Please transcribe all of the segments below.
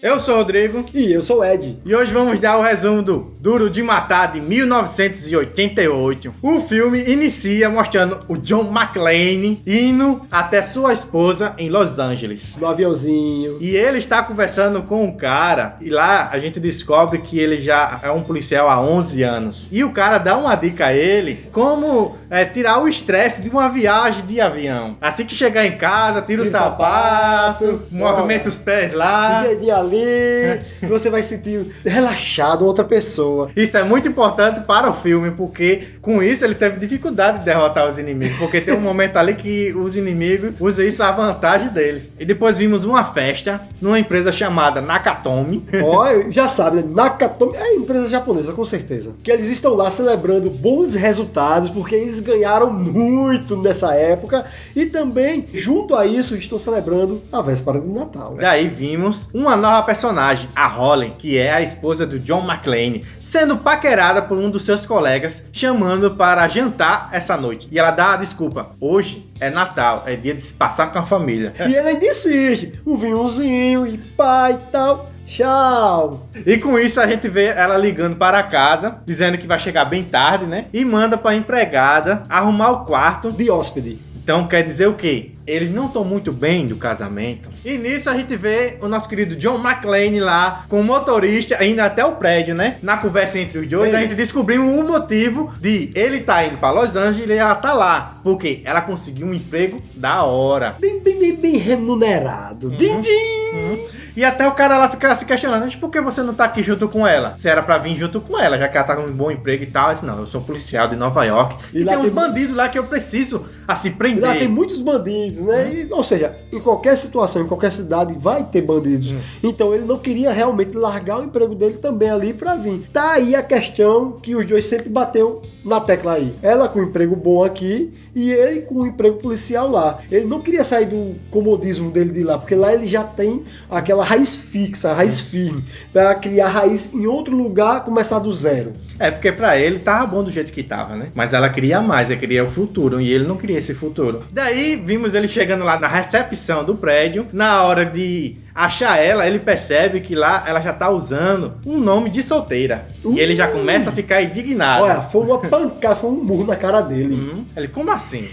Eu sou o Rodrigo. E eu sou o Ed. E hoje vamos dar o resumo do Duro de Matar de 1988. O filme inicia mostrando o John McClane indo até sua esposa em Los Angeles. No aviãozinho. E ele está conversando com um cara. E lá a gente descobre que ele já é um policial há 11 anos. E o cara dá uma dica a ele como tirar o estresse de uma viagem de avião. Assim que chegar em casa, tira o sapato, movimenta os pés lá. Ali, você vai sentir relaxado outra pessoa. Isso é muito importante para o filme, porque com isso ele teve dificuldade de derrotar os inimigos, porque tem um momento ali que os inimigos usam isso à vantagem deles. E depois vimos uma festa numa empresa chamada Nakatomi. Ó, já sabe, né? Nakatomi é empresa japonesa, com certeza. Que eles estão lá celebrando bons resultados, porque eles ganharam muito nessa época. E também, junto a isso, estão celebrando a véspera de Natal. Daí vimos uma nova personagem, a Holly, que é a esposa do John McClane, sendo paquerada por um dos seus colegas, chamando para jantar essa noite. E ela dá a desculpa: hoje é Natal, é dia de se passar com a família. E ele ainda insiste, um vinhozinho e pai e tal. Tchau! E com isso a gente vê ela ligando para casa, dizendo que vai chegar bem tarde, né? E manda para a empregada arrumar o quarto de hóspede. Então quer dizer o quê? Eles não estão muito bem do casamento. E nisso a gente vê o nosso querido John McClane lá, com o motorista, indo até o prédio, né? Na conversa entre os dois, a gente descobrimos o motivo de ele tá indo para Los Angeles e ela tá lá. Porque ela conseguiu um emprego da hora. Bem remunerado. Din-din! E até o cara lá fica se questionando: mas por que você não tá aqui junto com ela? Se era pra vir junto com ela, já que ela tá com um bom emprego e tal. Eu disse: não, eu sou policial de Nova York. E lá tem uns bandidos lá que eu preciso assim prender. Lá tem muitos bandidos, né? E, ou seja, em qualquer situação, em qualquer cidade vai ter bandidos. Então ele não queria realmente largar o emprego dele também ali pra vir. Tá aí a questão que os dois sempre bateu na tecla aí. Ela com um emprego bom aqui e ele com um emprego policial lá. Ele não queria sair do comodismo dele de lá, porque lá ele já tem aquela raiz fixa, raiz firme, para criar raiz em outro lugar, começar do zero. É, porque pra ele tava bom do jeito que tava, né? Mas ela queria mais, ela queria o futuro, e ele não queria esse futuro. Daí vimos ele chegando lá na recepção do prédio. Na hora de achar ela, ele percebe que lá ela já tá usando um nome de solteira. E ele já começa a ficar indignado. Olha, foi uma pancada, foi um murro na cara dele. Ele, como assim?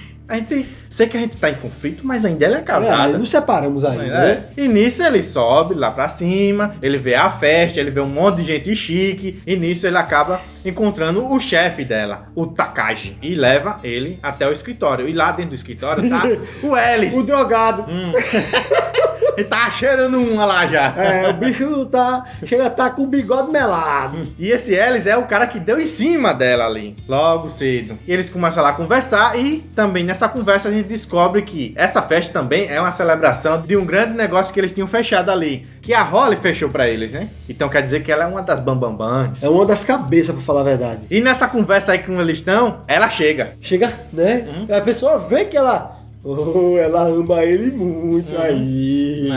Sei que a gente tá em conflito, mas ainda ela é casada. Nos separamos ainda, né? E nisso ele sobe lá pra cima, ele vê a festa, ele vê um monte de gente chique, e nisso ele acaba encontrando o chefe dela, o Takagi, e leva ele até o escritório. E lá dentro do escritório tá o Ellis. O drogado. Ele tá cheirando uma lá já. É, o bicho chega a tá com o bigode melado. E esse Ellis é o cara que deu em cima dela ali, logo cedo. E eles começam lá a conversar, e também nessa conversa a gente descobre que essa festa também é uma celebração de um grande negócio que eles tinham fechado ali, que a Holly fechou pra eles, né? Então quer dizer que ela é uma das bambambãs. É uma das cabeças, pra falar a verdade. E nessa conversa aí com eles estão, ela chega. Chega, né? A pessoa vê que ela ama ele muito aí.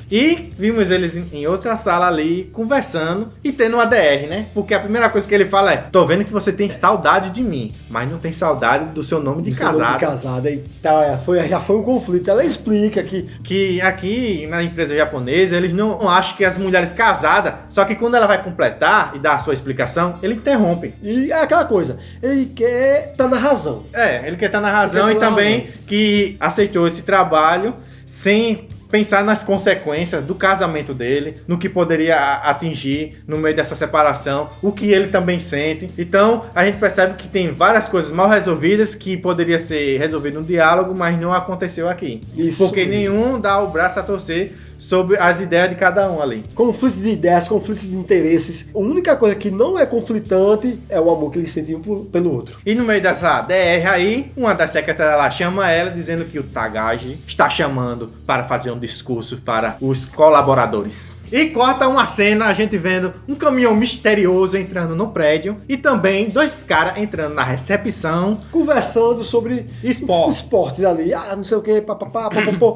E vimos eles em outra sala ali, conversando e tendo uma DR, né? Porque a primeira coisa que ele fala é: tô vendo que você tem saudade de mim, mas não tem saudade do seu nome de casada. Nome de casada e tal, já foi um conflito. Ela explica que aqui na empresa japonesa, eles não acham que as mulheres casadas, só que quando ela vai completar e dar a sua explicação, ele interrompe. E é aquela coisa, ele quer estar na razão. Ele quer estar na razão e também que aceitou esse trabalho sem pensar nas consequências do casamento dele, no que poderia atingir no meio dessa separação, o que ele também sente. Então a gente percebe que tem várias coisas mal resolvidas que poderia ser resolvido no diálogo, mas não aconteceu aqui. Porque nenhum dá o braço a torcer sobre as ideias de cada um ali. Conflitos de ideias, conflitos de interesses. A única coisa que não é conflitante é o amor que eles sentem um pelo outro. E no meio dessa DR aí, uma das secretárias lá chama ela dizendo que o Takagi está chamando para fazer um discurso para os colaboradores. E corta uma cena, a gente vendo um caminhão misterioso entrando no prédio e também dois caras entrando na recepção, conversando sobre esportes ali. Não sei o que, papapá.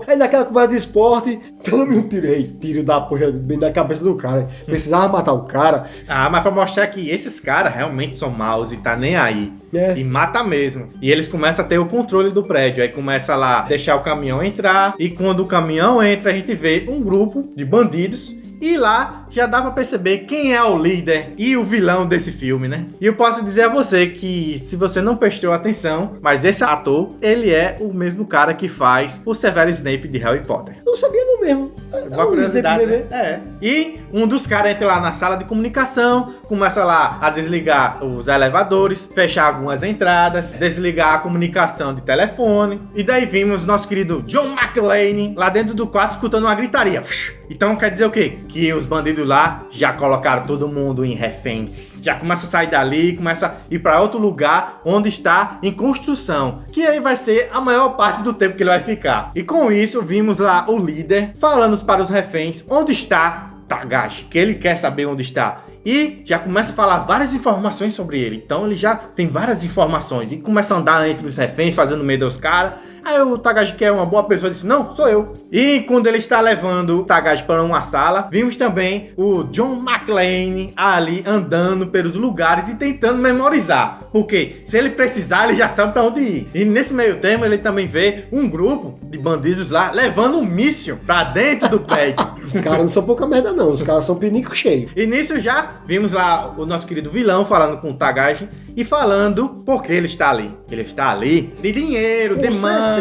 Aí naquela conversa de esporte, tome um tiro da porra bem na cabeça do cara. Precisava matar o cara. Mas pra mostrar que esses caras realmente são maus e tá nem aí. E mata mesmo. E eles começam a ter o controle do prédio. Aí começa lá a deixar o caminhão entrar. E quando o caminhão entra, a gente vê um grupo de bandidos E lá já dá pra perceber quem é o líder e o vilão desse filme, né? E eu posso dizer a você que, se você não prestou atenção, mas esse ator, ele é o mesmo cara que faz o Severus Snape de Harry Potter. Não sabia não mesmo. Uma curiosidade, né? É. E um dos caras entra lá na sala de comunicação, começa lá a desligar os elevadores, fechar algumas entradas, desligar a comunicação de telefone. E daí vimos nosso querido John McClane lá dentro do quarto escutando uma gritaria. Então quer dizer o quê? Que os bandidos lá já colocaram todo mundo em reféns. Já começa a sair dali, começa a ir para outro lugar onde está em construção. Que aí vai ser a maior parte do tempo que ele vai ficar. E com isso vimos lá o líder falando para os reféns onde está Tagashi, que ele quer saber onde está. E já começa a falar várias informações sobre ele. Então ele já tem várias informações. E começa a andar entre os reféns, fazendo medo aos caras. Aí o Tagashi, que é uma boa pessoa, disse, não, sou eu. E quando ele está levando o Tagashi para uma sala, vimos também o John McClane ali andando pelos lugares e tentando memorizar. Porque se ele precisar, ele já sabe para onde ir. E nesse meio tempo, ele também vê um grupo de bandidos lá levando um míssil para dentro do prédio. Os caras não são pouca merda não, os caras são pinico cheio. E nisso já vimos lá o nosso querido vilão falando com o Tagashi e falando por que ele está ali. Ele está ali de dinheiro, de money.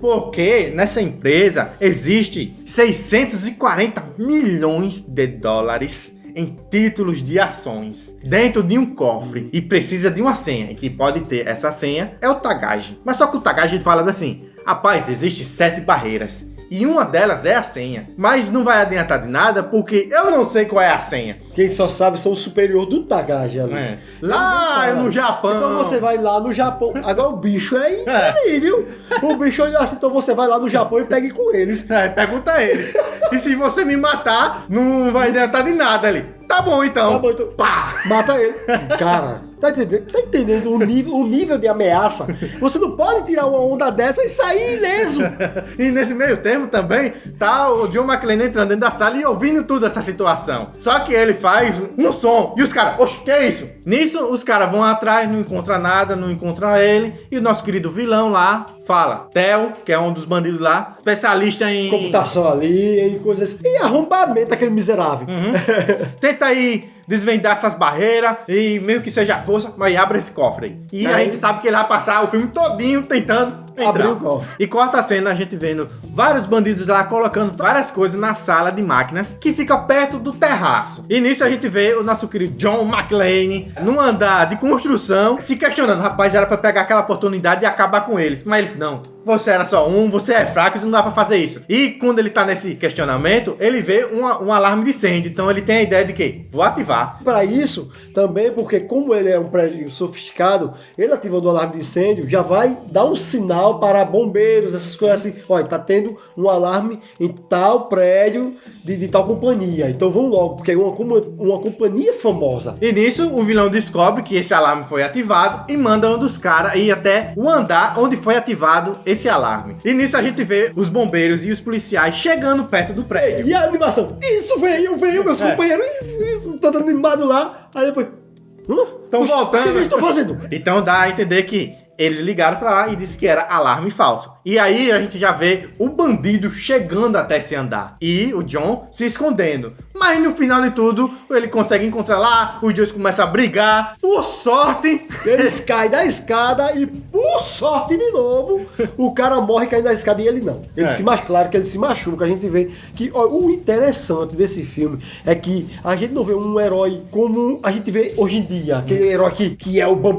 Porque nessa empresa existe 640 milhões de dólares em títulos de ações dentro de um cofre e precisa de uma senha. E que pode ter essa senha é o Tagashi. Mas só que o Tagashi fala assim, rapaz, existe 7 barreiras e uma delas é a senha. Mas não vai adiantar de nada porque eu não sei qual é a senha. Quem só sabe são o superior do Tagashi ali. É. Lá no Japão. Então você vai lá no Japão. Agora o bicho é infalível. O bicho olha assim, então você vai lá no Japão e pegue com eles. Pergunta a eles. E se você me matar, não vai adiantar de nada ali. Tá bom então. Tá bom então. Pá! Mata ele. Cara, tá entendendo o nível de ameaça? Você não pode tirar uma onda dessa e sair ileso. E nesse meio tempo também, tá o John McClane entrando dentro da sala e ouvindo tudo essa situação. Só que ele faz um som. E os caras, oxe, que é isso? Nisso, os caras vão atrás, não encontram nada, não encontram ele. E o nosso querido vilão lá fala, Theo, que é um dos bandidos lá, especialista em computação ali, em coisas assim. E arrombamento, aquele miserável. Tenta aí desvendar essas barreiras e meio que seja força, mas abre esse cofre aí. E a gente sabe que ele vai passar o filme todinho tentando abrir o cofre. E corta a cena, a gente vendo vários bandidos lá colocando várias coisas na sala de máquinas que fica perto do terraço. E nisso a gente vê o nosso querido John McClane num andar de construção se questionando, rapaz, era pra pegar aquela oportunidade e acabar com eles. Mas eles, não, você era só um, você é fraco, isso não dá pra fazer isso. E quando ele tá nesse questionamento, ele vê um alarme de incêndio. Então ele tem a ideia de que vou ativar. Para isso, também porque como ele é um prédio sofisticado, ele ativando o alarme de incêndio, já vai dar um sinal para bombeiros, essas coisas assim. Olha, tá tendo um alarme em tal prédio de tal companhia. Então vão logo, porque é uma companhia famosa. E nisso, o vilão descobre que esse alarme foi ativado e manda um dos caras ir até o andar onde foi ativado esse alarme. E nisso a gente vê os bombeiros e os policiais chegando perto do prédio. E a animação, isso, veio, meus companheiros, isso, tá dando animado lá. Aí depois, estão voltando. O que eles estão fazendo? Então dá a entender que eles ligaram pra lá e disse que era alarme falso. E aí a gente já vê o bandido chegando até esse andar. E o John se escondendo. Mas no final de tudo, ele consegue encontrar lá, os dois começam a brigar. Por sorte, eles caem da escada e, por sorte de novo, o cara morre caindo da escada e ele não. Ele se machuca, claro que ele se machuca. A gente vê que ó, o interessante desse filme é que a gente não vê um herói como a gente vê hoje em dia. Aquele herói que é o bam.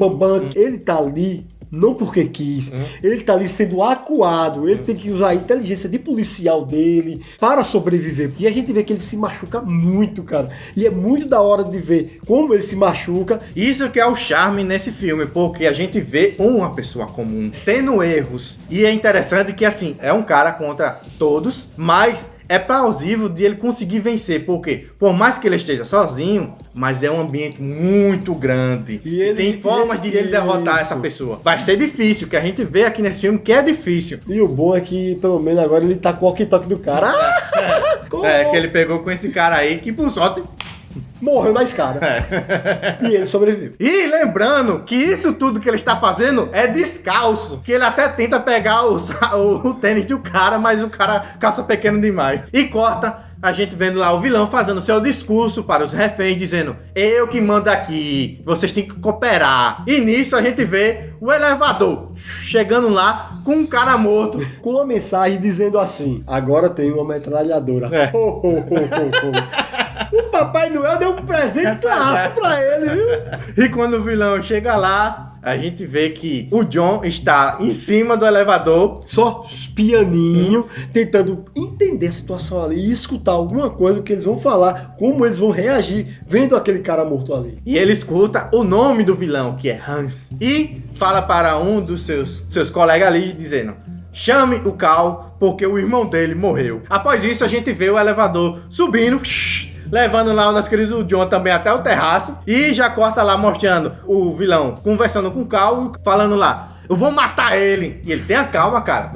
Ele tá ali não porque quis, ele tá ali sendo acuado, ele tem que usar a inteligência de policial dele para sobreviver. E a gente vê que ele se machuca muito, cara. E é muito da hora de ver como ele se machuca. Isso que é o charme nesse filme, porque a gente vê uma pessoa comum tendo erros. E é interessante que, assim, é um cara contra todos, mas é plausível de ele conseguir vencer, porque por mais que ele esteja sozinho, mas é um ambiente muito grande. E tem formas de ele derrotar essa pessoa. Vai ser difícil, que a gente vê aqui nesse filme que é difícil. E o bom é que, pelo menos agora, ele tá com o walkie-talkie do cara. Que ele pegou com esse cara aí, que por sorte morreu na escada. E ele sobreviveu. E lembrando que isso tudo que ele está fazendo é descalço. Que ele até tenta pegar o tênis do cara, mas o cara calça pequeno demais. E corta a gente vendo lá o vilão fazendo seu discurso para os reféns, dizendo: eu que mando aqui, vocês têm que cooperar. E nisso a gente vê o elevador chegando lá com um cara morto. Com uma mensagem dizendo assim: agora tem uma metralhadora. É. O Papai Noel deu um presentaço pra ele, viu? E quando o vilão chega lá, a gente vê que o John está em cima do elevador, Só pianinho, tentando entender a situação ali e escutar alguma coisa que eles vão falar, como eles vão reagir vendo aquele cara morto ali. e ele escuta o nome do vilão, que é Hans, e fala para um dos seus colegas ali, dizendo: chame o Cal, porque o irmão dele morreu. Após isso, a gente vê o elevador subindo, levando lá o nosso querido John também até o terraço, e já corta lá mostrando o vilão conversando com o Cal, falando lá: eu vou matar ele. E ele: tenha calma, cara,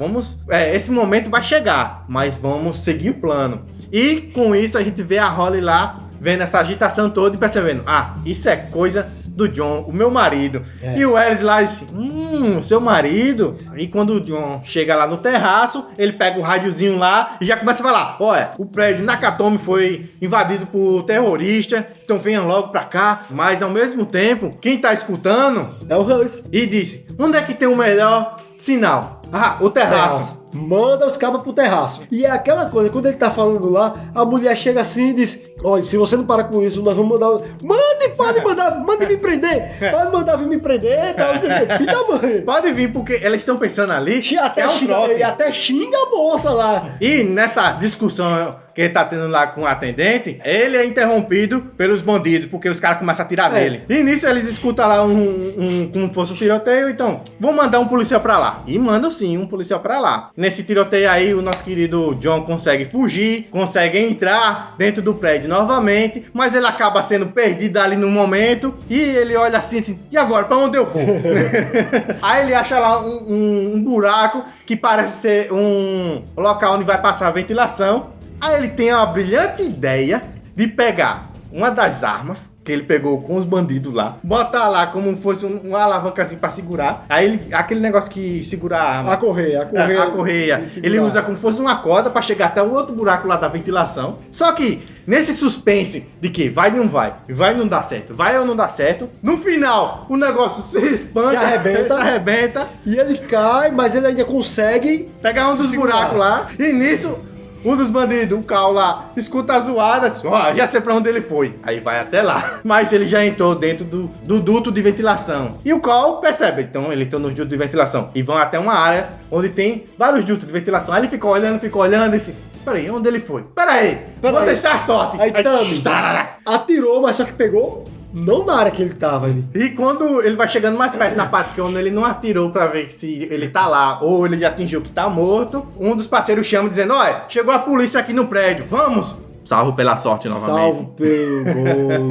esse momento vai chegar, mas vamos seguir o plano. E com isso a gente vê a Holly lá, vendo essa agitação toda e percebendo: isso é coisa do John, o meu marido. E o Ellis lá disse: seu marido. E quando o John chega lá no terraço, ele pega o rádiozinho lá e já começa a falar: olha, o prédio Nakatomi foi invadido por terroristas, então venham logo pra cá. Mas ao mesmo tempo, quem tá escutando É o Hans. e disse: onde é que tem o melhor sinal? O terraço. Manda os cabos pro terraço. E é aquela coisa, quando ele tá falando lá, a mulher chega assim e diz: olha, se você não parar com isso, nós vamos mandar. Pode mandar, mande me prender. Pode mandar vir me prender, tal, não sei o quê. Filho da mãe. Pode vir, porque elas estão pensando ali Até é um xinga, trote. e até xinga a moça lá. E nessa discussão que ele tá tendo lá com o atendente, ele é interrompido pelos bandidos, porque os caras começam a atirar nele. E nisso eles escutam lá como fosse um tiroteio, então, vão mandar um policial pra lá. E mandam sim um policial pra lá. Nesse tiroteio aí, o nosso querido John consegue fugir, consegue entrar dentro do prédio novamente, mas ele acaba sendo perdido ali no momento, e ele olha assim, e agora, pra onde eu vou? Aí ele acha lá um buraco que parece ser um local onde vai passar a ventilação. Aí ele tem a brilhante ideia de pegar uma das armas que ele pegou com os bandidos lá, botar lá como fosse uma alavanca assim pra segurar. Aí aquele negócio que segura a arma. A correia. A correia. Ele usa como fosse uma corda pra chegar até o outro buraco lá da ventilação. Só que nesse suspense de que vai ou não vai, vai ou não dá certo, vai ou não dá certo, no final o negócio se espanta, se arrebenta. E ele cai, mas ele ainda consegue pegar um dos buracos lá. E nisso, um dos bandidos, o Cal lá, escuta a zoada, diz: já sei pra onde ele foi. Aí vai até lá. Mas ele já entrou dentro do duto de ventilação. E o Cal percebe, então ele entrou no duto de ventilação. E vão até uma área onde tem vários dutos de ventilação. Aí ele ficou olhando e disse: peraí, onde ele foi? Peraí, vou testar a sorte. Aí atirou, mas só que pegou não na área que ele tava ali. E quando ele vai chegando mais perto na parte que onde ele não atirou pra ver se ele tá lá ou ele atingiu que tá morto, um dos parceiros chama dizendo: olha, chegou a polícia aqui no prédio, vamos! Salvo pela sorte novamente. Salvo pelo gol.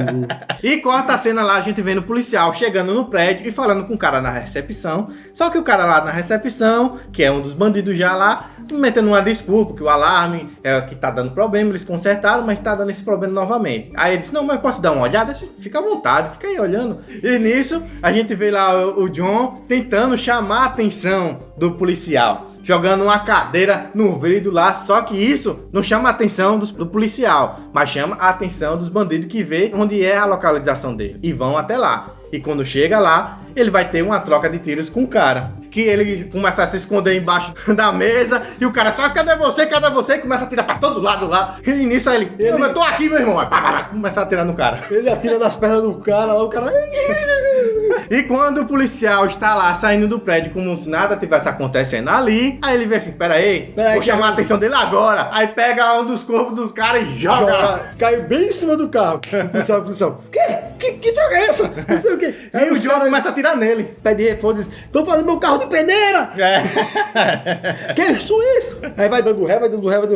E corta a cena lá, a gente vendo o policial chegando no prédio e falando com o cara na recepção. Só que o cara lá na recepção, que é um dos bandidos já lá, metendo uma desculpa, que o alarme é o que tá dando problema, eles consertaram, mas tá dando esse problema novamente. Aí ele disse: não, mas posso dar uma olhada? Disse: fica à vontade, fica aí olhando. E nisso, a gente vê lá o John tentando chamar a atenção do policial, jogando uma cadeira no vidro lá, só que isso não chama a atenção do policial, mas chama a atenção dos bandidos que vê onde é a localização dele, e vão até lá. E quando chega lá, ele vai ter uma troca de tiros com o cara, que ele começa a se esconder embaixo da mesa, e o cara só: cadê você, e começa a atirar pra todo lado lá. E nisso aí ele: eu tô aqui, meu irmão. Aí, começa a atirar no cara. Ele atira nas pernas do cara lá, o cara... E quando o policial está lá saindo do prédio como se nada tivesse acontecendo ali, aí ele vê assim: pera aí, vou chamar a atenção dele agora. Aí pega um dos corpos dos caras e joga. Caiu bem em cima do carro. O policial: que droga é essa? Não sei o quê. Aí o John começa a atirar nele. Pede reforço e diz: tô fazendo meu carro de peneira. Que isso? Aí vai dando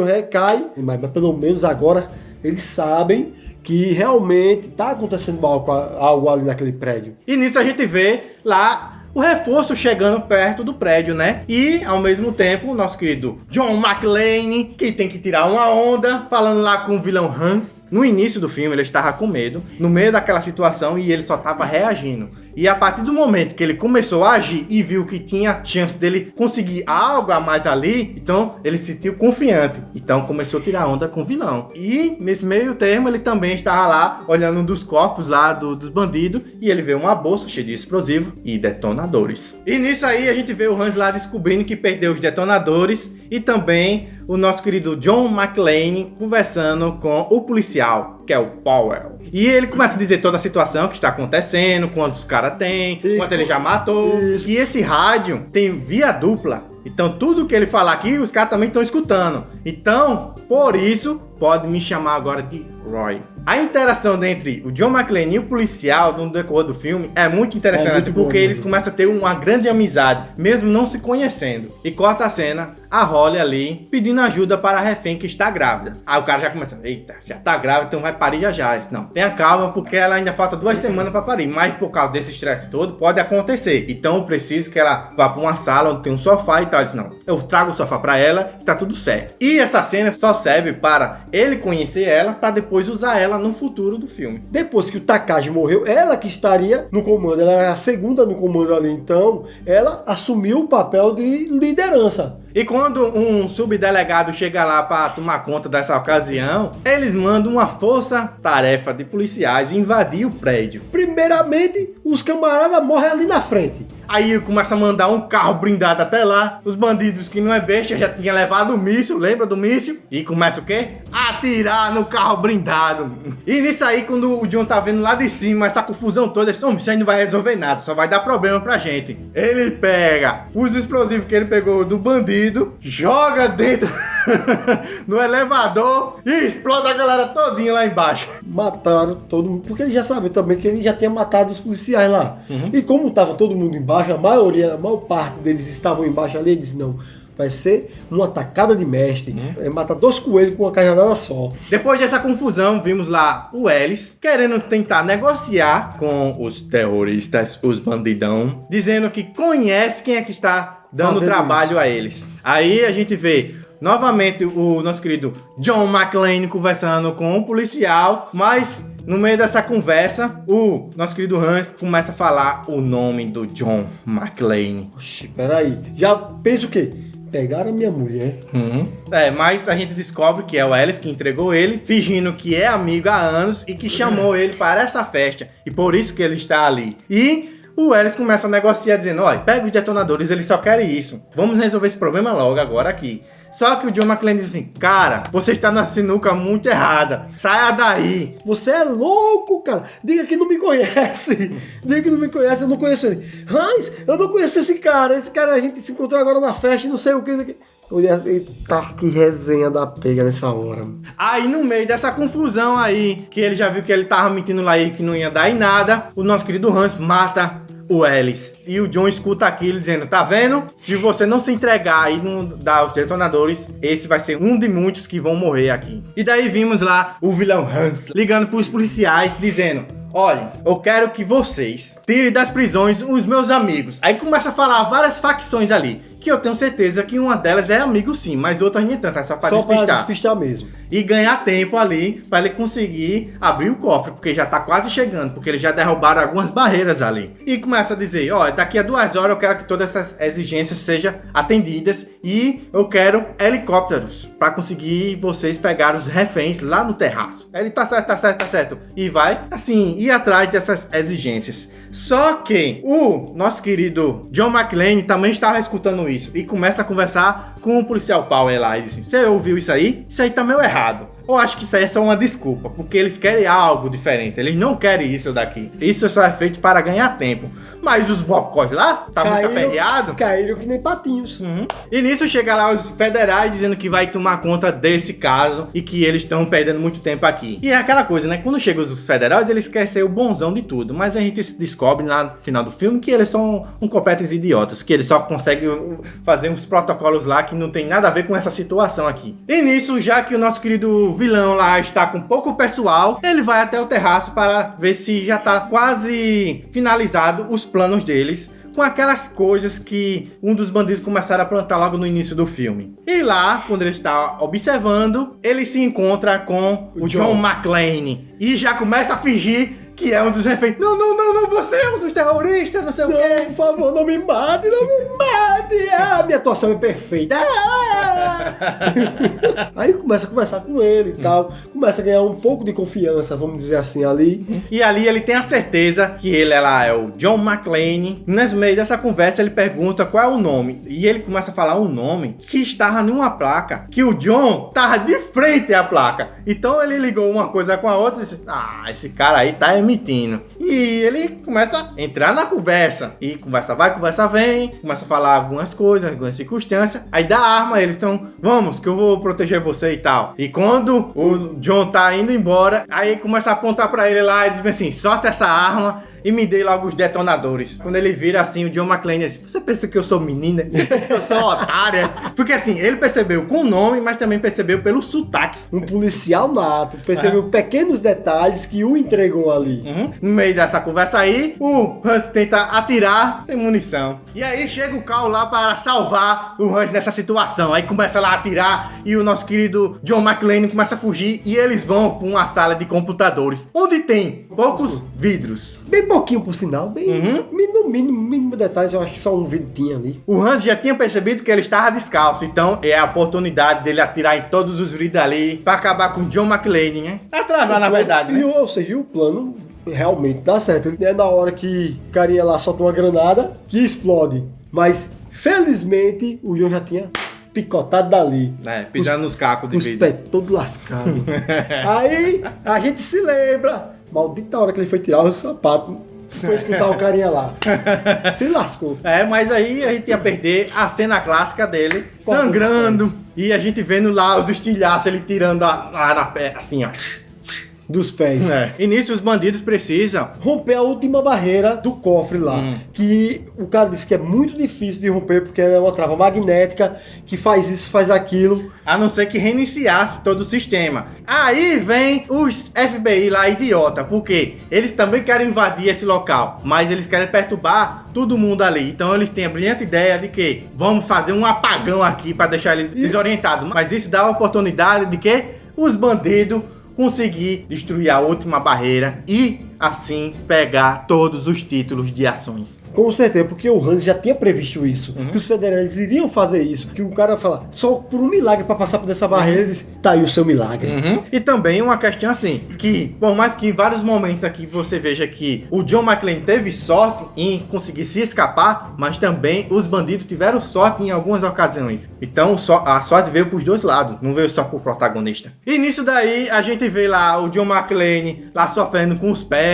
ré, cai. Mas pelo menos agora eles sabem que realmente tá acontecendo algo ali naquele prédio. E nisso a gente vê lá o reforço chegando perto do prédio, né? E, ao mesmo tempo, o nosso querido John McClane, que tem que tirar uma onda, falando lá com o vilão Hans. No início do filme, ele estava com medo, no meio daquela situação, e ele só estava reagindo. E a partir do momento que ele começou a agir e viu que tinha chance dele conseguir algo a mais ali, então ele se sentiu confiante. Então começou a tirar onda com o vilão. E nesse meio termo ele também estava lá olhando um dos corpos lá dos bandidos e ele vê uma bolsa cheia de explosivo e detonadores. E nisso aí a gente vê o Hans lá descobrindo que perdeu os detonadores e também o nosso querido John McClane conversando com o policial, que é o Powell. E ele começa a dizer toda a situação que está acontecendo, quantos caras tem, quanto ele já matou. Isso. E esse rádio tem via dupla. Então tudo que ele falar aqui, os caras também estão escutando. Então, por isso, pode me chamar agora de Roy. A interação entre o John McClane e o policial no decorrer do filme é muito interessante, porque eles começam a ter uma grande amizade, mesmo não se conhecendo. E corta a cena, a Holly ali pedindo ajuda para a refém que está grávida. Aí o cara já começa, eita, já tá grávida, então vai parir já. Ele diz, não, tenha calma, porque ela ainda falta 2 semanas para parir, mas por causa desse estresse todo, pode acontecer. Então eu preciso que ela vá para uma sala onde tem um sofá e tal. Ele diz, não, eu trago o sofá para ela e tá tudo certo. E essa cena só serve para ele conhecer ela, para depois usar ela no futuro do filme. Depois que o Takagi morreu, ela que estaria no comando, ela era a segunda no comando ali, então ela assumiu o papel de liderança. E quando um subdelegado chega lá para tomar conta dessa ocasião, eles mandam uma força-tarefa de policiais invadir o prédio. Primeiramente, os camaradas morrem ali na frente. Aí começa a mandar um carro blindado até lá. Os bandidos que não é besta já tinham levado o míssil, lembra do míssil? E começa o quê? Atirar no carro blindado. E nisso aí, quando o John tá vendo lá de cima essa confusão toda, isso aí não vai resolver nada, só vai dar problema pra gente. Ele pega os explosivos que ele pegou do bandido, joga dentro no elevador e explode a galera todinha lá embaixo. Mataram todo mundo, porque ele já sabe também que ele já tinha matado os policiais lá. E como tava todo mundo embaixo, a maior parte deles estavam embaixo ali, ele disse, não, vai ser uma tacada de mestre, matar 2 coelhos com uma cajadada só. Depois dessa confusão, vimos lá o Ellis querendo tentar negociar com os terroristas, os bandidão, dizendo que conhece quem é que está dando fazendo trabalho isso a eles. Aí a gente vê novamente o nosso querido John McClane conversando com um policial, mas no meio dessa conversa, o nosso querido Hans começa a falar o nome do John McClane. Oxi, peraí, já pensa o quê? Pegaram a minha mulher. Mas a gente descobre que é o Ellis que entregou ele, fingindo que é amigo há anos e que chamou ele para essa festa. E por isso que ele está ali. E o Ellis começa a negociar dizendo, olha, pega os detonadores, eles só querem isso. Vamos resolver esse problema logo agora aqui. Só que o John McClane diz assim, cara, você está na sinuca muito errada, saia daí. Você é louco, cara. Diga que não me conhece. Diga que não me conhece, eu não conheço ele. Hans, eu não conheço esse cara a gente se encontrou agora na festa e não sei o que. Olha, eita, que resenha da pega nessa hora. Aí no meio dessa confusão aí, que ele já viu que ele tava mentindo lá e que não ia dar em nada, o nosso querido Hans mata o Ellis. E o John escuta aquilo dizendo, tá vendo? Se você não se entregar e não dar os detonadores, esse vai ser um de muitos que vão morrer aqui. E daí vimos lá o vilão Hans ligando pros policiais dizendo, olha, eu quero que vocês tirem das prisões os meus amigos. Aí começa a falar várias facções ali, que eu tenho certeza que uma delas é amigo sim, mas outra nem tanto, é só para despistar. Só para despistar mesmo. E ganhar tempo ali para ele conseguir abrir o cofre, porque já tá quase chegando, porque eles já derrubaram algumas barreiras ali. E começa a dizer, ó, daqui a 2 horas eu quero que todas essas exigências sejam atendidas e eu quero helicópteros para conseguir vocês pegar os reféns lá no terraço. Aí ele tá certo. E vai, assim, ir atrás dessas exigências. Só que o nosso querido John McClane também estava escutando isso e começa a conversar com o policial Powell lá e diz assim, você ouviu isso aí? Isso aí tá meio errado. Eu acho que isso aí é só uma desculpa, porque eles querem algo diferente, eles não querem isso daqui. Isso só é feito para ganhar tempo. Mas os bocós lá, tá muito aperreado. Caíram que nem patinhos. E nisso chega lá os federais dizendo que vai tomar conta desse caso e que eles estão perdendo muito tempo aqui. E é aquela coisa, né? Quando chegam os federais, eles querem ser o bonzão de tudo. Mas a gente descobre lá no final do filme que eles são completos idiotas, que eles só conseguem fazer uns protocolos lá que não tem nada a ver com essa situação aqui. E nisso, já que o nosso querido vilão lá está com pouco pessoal, ele vai até o terraço para ver se já tá quase finalizado os planos deles, com aquelas coisas que um dos bandidos começaram a plantar logo no início do filme. E lá, quando ele está observando, ele se encontra com o John McClane e já começa a fingir que é um dos reféns. Não, você é um dos terroristas, não sei o quê. Por favor, não me mate, não me mate. Ah, minha atuação é perfeita. Aí começa a conversar com ele e tal. Começa a ganhar um pouco de confiança, vamos dizer assim, ali. E ali ele tem a certeza que ele lá é o John McClane. No meio dessa conversa ele pergunta qual é o nome. E ele começa a falar um nome que estava numa placa, que o John tava de frente à placa. Então ele ligou uma coisa com a outra e disse, esse cara aí tá emitindo. E ele começa a entrar na conversa. E conversa vai, conversa vem. Começa a falar algumas coisas, algumas circunstâncias. Aí dá arma, eles estão, vamos, que eu vou proteger você e tal. E quando o John tá indo embora, aí começa a apontar pra ele lá e diz assim, solta essa arma e me dei logo os detonadores. Quando ele vira assim, o John McClane diz, você pensa que eu sou menina? Você pensa que eu sou otária? Porque assim, ele percebeu com o nome, mas também percebeu pelo sotaque. Um policial nato, percebeu pequenos detalhes que o entregou ali. No meio dessa conversa aí, o Hans tenta atirar sem munição. E aí chega o Cal lá para salvar o Hans nessa situação. Aí começa lá a atirar e o nosso querido John McClane começa a fugir e eles vão para uma sala de computadores, onde tem poucos vidros. Bem pouquinho, por sinal. Bem, no mínimo detalhes, eu acho que só um vidro tinha ali. O Hans já tinha percebido que ele estava descalço, então é a oportunidade dele atirar em todos os vidros ali para acabar com o John McClane, né? Atrasar, na verdade, né? Ou seja, o plano realmente dá certo. É na hora que o carinha lá solta uma granada que explode. Mas, felizmente, o John já tinha picotado dali. Pisando nos cacos de vidro. Os pés todos lascados. Aí, a gente se lembra. Maldita hora que ele foi tirar o sapato, foi escutar o carinha lá. Se lascou. Mas aí a gente ia perder a cena clássica dele, sangrando, e a gente vendo lá os estilhaços, ele tirando lá na pé, assim, ó. Dos pés. E nisso os bandidos precisam romper a última barreira do cofre lá. Que o cara disse que é muito difícil de romper, porque é uma trava magnética que faz isso, faz aquilo. A não ser que reiniciasse todo o sistema. Aí vem os FBI lá, idiota, porque eles também querem invadir esse local, mas eles querem perturbar todo mundo ali. Então eles têm a brilhante ideia de que vamos fazer um apagão aqui para deixar eles desorientados. Mas isso dá a oportunidade de que os bandidos conseguir destruir a última barreira e assim pegar todos os títulos de ações. Com certeza, porque o Hans já tinha previsto isso, que os federais iriam fazer isso, que o cara fala, só por um milagre para passar por essa barreira, ele disse, tá aí o seu milagre. E também uma questão assim, que por mais que em vários momentos aqui você veja que o John McClane teve sorte em conseguir se escapar, mas também os bandidos tiveram sorte em algumas ocasiões. Então a sorte veio pros dois lados, não veio só pro protagonista. E nisso daí a gente vê lá o John McClane lá sofrendo com os pés,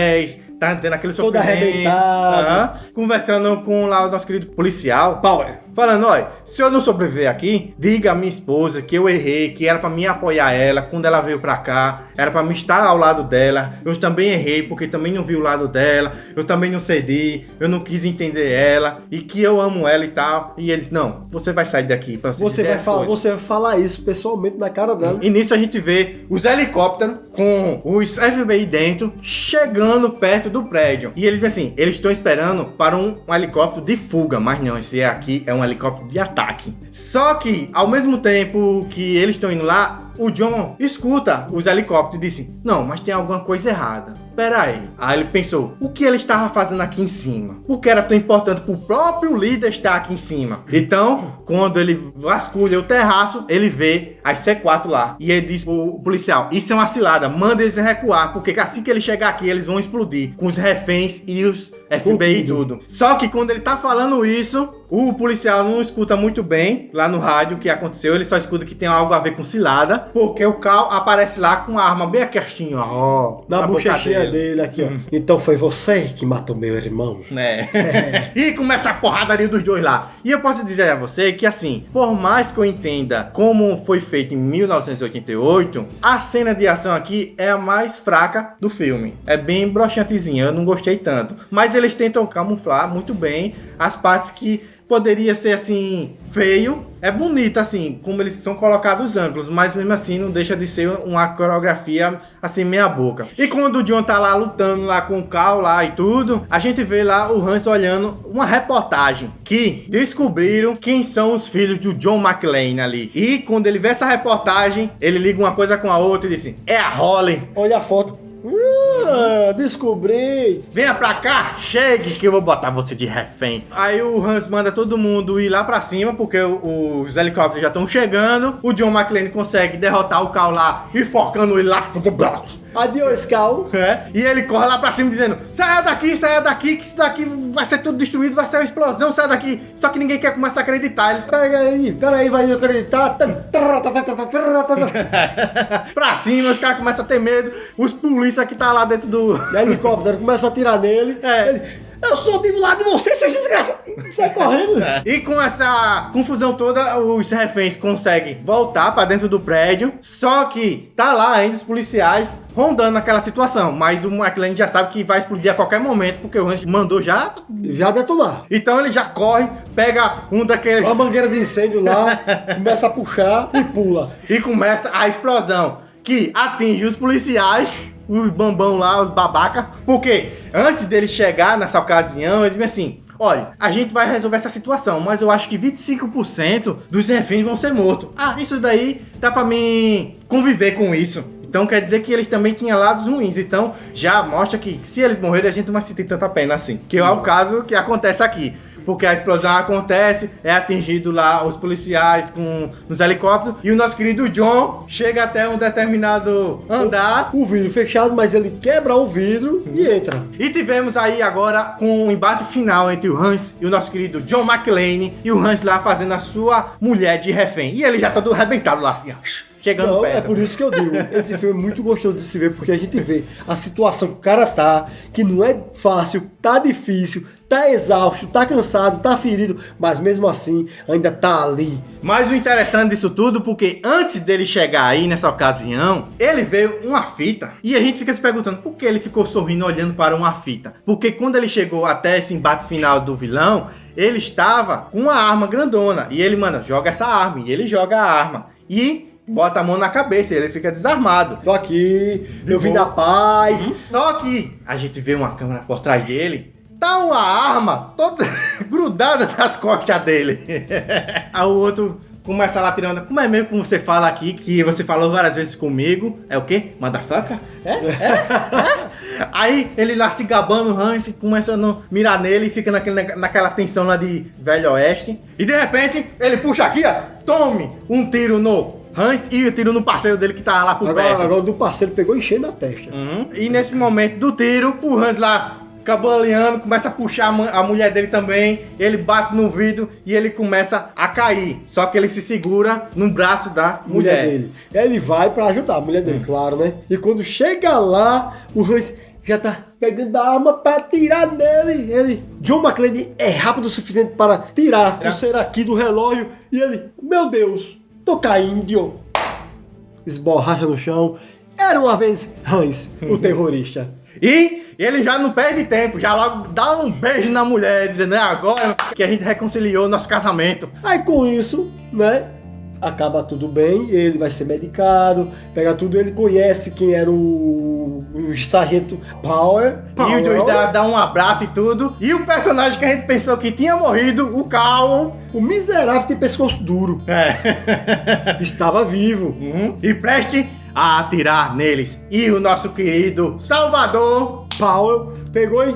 tá tendo aquele sofrimento, todo arrebentado, conversando com lá o nosso querido policial Power, falando, olha, se eu não sobreviver aqui, diga à minha esposa que eu errei, que era pra me apoiar ela quando ela veio pra cá, era pra me estar ao lado dela, eu também errei porque também não vi o lado dela, eu também não cedi, eu não quis entender ela, e que eu amo ela e tal, e eles, não, você vai sair daqui pra você vai falar isso pessoalmente na cara dela. E nisso a gente vê os helicópteros com os FBI dentro, chegando perto do prédio, e eles assim, eles estão esperando para um helicóptero de fuga, mas não, esse aqui é um helicóptero de ataque. Só que, ao mesmo tempo que eles estão indo lá, o John escuta os helicópteros e disse, não, mas tem alguma coisa errada. Pera aí. Aí ele pensou, o que ele estava fazendo aqui em cima? Por que era tão importante para o próprio líder estar aqui em cima? Então, quando ele vasculha o terraço, ele vê as C4 lá. E ele diz pro policial, isso é uma cilada, manda eles recuar, porque assim que ele chegar aqui, eles vão explodir com os reféns e os FBI e tudo. Só que quando ele tá falando isso, o policial não escuta muito bem lá no rádio o que aconteceu, ele só escuta que tem algo a ver com cilada, porque o Cal aparece lá com a arma bem aqui, ó, na bochechinha dele aqui, ó. Então foi você que matou meu irmão. E começa a porradaria dos dois lá. E eu posso dizer a você que assim, por mais que eu entenda como foi feito em 1988, a cena de ação aqui é a mais fraca do filme. É bem broxantezinha, eu não gostei tanto. Mas eles tentam camuflar muito bem as partes que poderia ser assim, feio. É bonito assim, como eles são colocados os ângulos, mas mesmo assim não deixa de ser uma coreografia assim, meia boca. E quando o John tá lá lutando lá com o Cal lá e tudo, a gente vê lá o Hans olhando uma reportagem que descobriram quem são os filhos do John McClane ali. E quando ele vê essa reportagem, ele liga uma coisa com a outra e diz assim, é a Holly. Olha a foto. Descobri. Venha pra cá, chegue que eu vou botar você de refém. Aí o Hans manda todo mundo ir lá pra cima, porque os helicópteros já estão chegando. O John McClane consegue derrotar o Cal lá, enforcando ele lá. Adeus, Cal. E ele corre lá pra cima dizendo: saia daqui, que isso daqui vai ser tudo destruído, vai ser uma explosão, saia daqui. Só que ninguém quer começar a acreditar. Ele... Peraí, vai acreditar. Pra cima, os caras começam a ter medo. Os polícia que tá lá dentro do helicóptero começa a atirar nele. Ele... Eu sou do lado de você, seus desgraçados! Sai correndo! E com essa confusão toda, os reféns conseguem voltar pra dentro do prédio. Só que tá lá ainda os policiais rondando aquela situação. Mas o McClane já sabe que vai explodir a qualquer momento, porque o Hans mandou já detonar. Então ele já corre, pega um daqueles... uma mangueira de incêndio lá, começa a puxar e pula. E começa a explosão, que atinge os policiais... os bambão lá, os babaca, porque antes dele chegar nessa ocasião, ele disse assim: olha, a gente vai resolver essa situação, mas eu acho que 25% dos reféns vão ser mortos. Isso daí dá pra mim conviver com isso. Então quer dizer que eles também tinham lados ruins. Então já mostra que se eles morrerem, a gente não vai sentir tanta pena assim. Que é o caso que acontece aqui. Porque a explosão acontece, é atingido lá os policiais nos helicópteros. E o nosso querido John chega até um determinado andar. O vidro fechado, mas ele quebra o vidro e entra. E tivemos aí agora com um embate final entre o Hans e o nosso querido John McClane. E o Hans lá fazendo a sua mulher de refém. E ele já tá todo arrebentado lá assim, ó. Chegando perto. É por isso que eu digo, esse filme é muito gostoso de se ver, porque a gente vê a situação que o cara tá, que não é fácil, tá difícil, tá exausto, tá cansado, tá ferido, mas mesmo assim ainda tá ali. Mas o interessante disso tudo, porque antes dele chegar aí nessa ocasião, ele veio uma fita. E a gente fica se perguntando por que ele ficou sorrindo olhando para uma fita. Porque quando ele chegou até esse embate final do vilão, ele estava com uma arma grandona. E ele, mano, joga essa arma. E ele joga a arma. E bota a mão na cabeça, ele fica desarmado. Tô aqui, eu vim da paz. Só que a gente vê uma câmera por trás dele, tá uma arma toda grudada nas costas dele. Aí o outro começa lá tirando. Como é mesmo que você fala aqui, que você falou várias vezes comigo? É o quê? Motherfucker? Aí ele lá se gabando, o Hans começando a mirar nele e fica naquela tensão lá de Velho Oeste. E de repente ele puxa aqui, ó, tome um tiro no Hans e o tiro no parceiro dele que tá lá por perto. Agora o do parceiro pegou enchendo a testa. E nesse momento do tiro, o Hans lá cabaleando, começa a puxar a mulher dele também. Ele bate no vidro e ele começa a cair. Só que ele se segura no braço da mulher dele. Ele vai pra ajudar a mulher dele, claro, né? E quando chega lá, o Hans já tá pegando a arma pra tirar nele. John McClane é rápido o suficiente para tirar o pulseira aqui do relógio. E ele, meu Deus, tô caindo. Esborracha no chão. Era uma vez Hans, o terrorista. E ele já não perde tempo, já logo dá um beijo na mulher, dizendo: é agora que a gente reconciliou nosso casamento. Aí com isso, né, acaba tudo bem, ele vai ser medicado, pega tudo, ele conhece quem era o sargento Power. E os dois dão um abraço e tudo. E o personagem que a gente pensou que tinha morrido, o Cal, o miserável tem pescoço duro, estava vivo. E preste a atirar neles. E o nosso querido Salvador Powell pegou e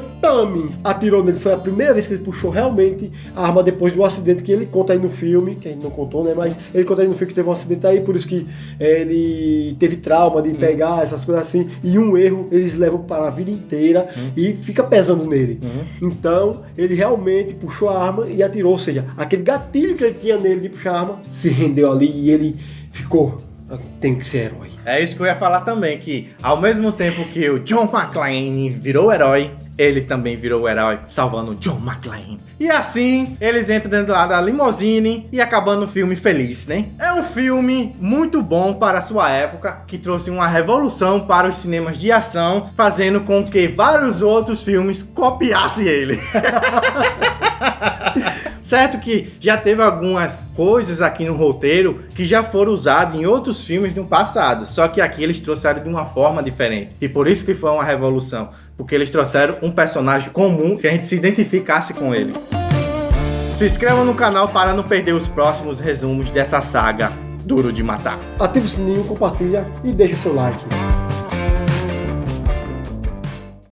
atirou nele. Foi a primeira vez que ele puxou realmente a arma depois do acidente que ele conta aí no filme, que a gente não contou, né? Mas ele conta aí no filme que teve um acidente aí, por isso que ele teve trauma de pegar essas coisas assim. E um erro eles levam para a vida inteira e fica pesando nele. Então ele realmente puxou a arma e atirou. Ou seja, aquele gatilho que ele tinha nele de puxar a arma se rendeu ali e ele ficou: tem que ser herói. É isso que eu ia falar também, que ao mesmo tempo que o John McClane virou herói, ele também virou o herói, salvando o John McClane. E assim, eles entram dentro lá da limousine e acabando o filme feliz, né? É um filme muito bom para a sua época, que trouxe uma revolução para os cinemas de ação, fazendo com que vários outros filmes copiassem ele. Certo que já teve algumas coisas aqui no roteiro que já foram usadas em outros filmes no passado, só que aqui eles trouxeram de uma forma diferente. E por isso que foi uma revolução, porque eles trouxeram um personagem comum que a gente se identificasse com ele. Se inscreva no canal para não perder os próximos resumos dessa saga Duro de Matar. Ative o sininho, compartilha e deixa seu like.